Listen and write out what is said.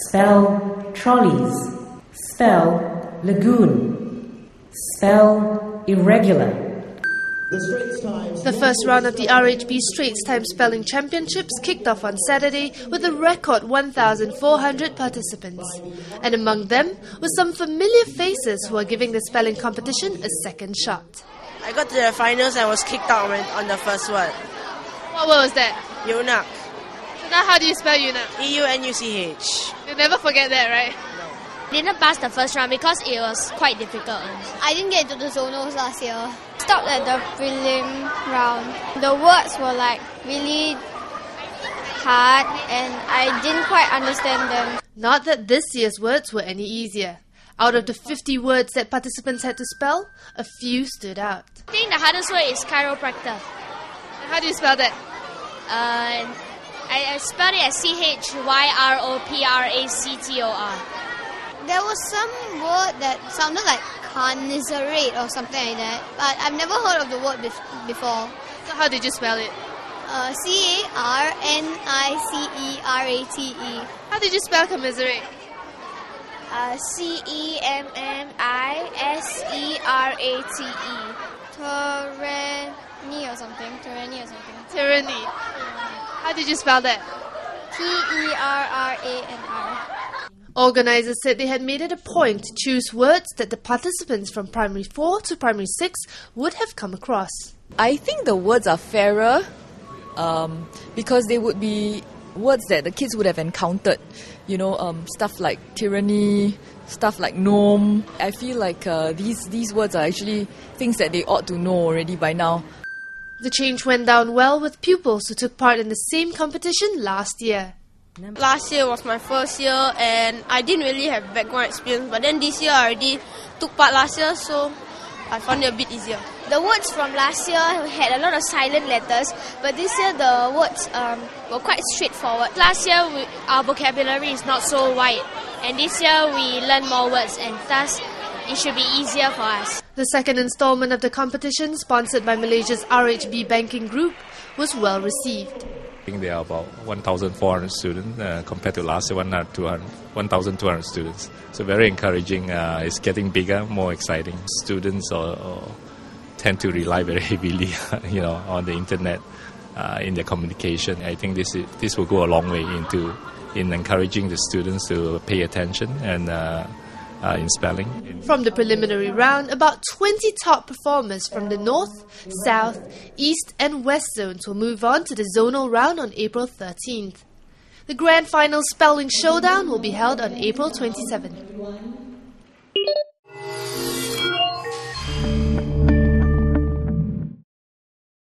Spell trolleys. Spell lagoon. Spell irregular. The first round of the RHB Straits Times Spelling Championships kicked off on Saturday with a record 1,400 participants. And among them were some familiar faces who are giving the spelling competition a second shot. I got to the finals and was kicked out on the first word. What word was that? Eunuch. So now how do you spell eunuch? EUNUCH. You'll never forget that, right? Didn't pass the first round because it was quite difficult. I didn't get into the zonals last year. Stopped at the prelim round. The words were like really hard and I didn't quite understand them. Not that this year's words were any easier. Out of the 50 words that participants had to spell, a few stood out. I think the hardest word is chiropractor. How do you spell that? I spelled it as CHYROPRACTOR. There was some word that sounded like commiserate or something like that, but I've never heard of the word before. So how did you spell it? CARNICERATE. How did you spell commiserate? CEMMISERATE. Tyranny or something. Tyranny. How did you spell that? TERRANR. Organisers said they had made it a point to choose words that the participants from Primary 4 to Primary 6 would have come across. I think the words are fairer because they would be words that the kids would have encountered. Stuff like tyranny, stuff like gnome. I feel like these words are actually things that they ought to know already by now. The change went down well with pupils who took part in the same competition last year. Last year was my first year and I didn't really have background experience, but then this year I already took part last year, so I found it a bit easier. The words from last year had a lot of silent letters, but this year the words were quite straightforward. Last year our vocabulary is not so wide, and this year we learn more words and thus it should be easier for us. The second installment of the competition, sponsored by Malaysia's RHB Banking Group, was well received. I think there are about 1,400 students compared to last year, 1,200 students. So very encouraging. It's getting bigger, more exciting. Students tend to rely very heavily, on the internet in their communication. I think this will go a long way in encouraging the students to pay attention and in spelling. From the preliminary round, about 20 top performers from the North, South, East and West zones will move on to the zonal round on April 13th. The grand final spelling showdown will be held on April 27th.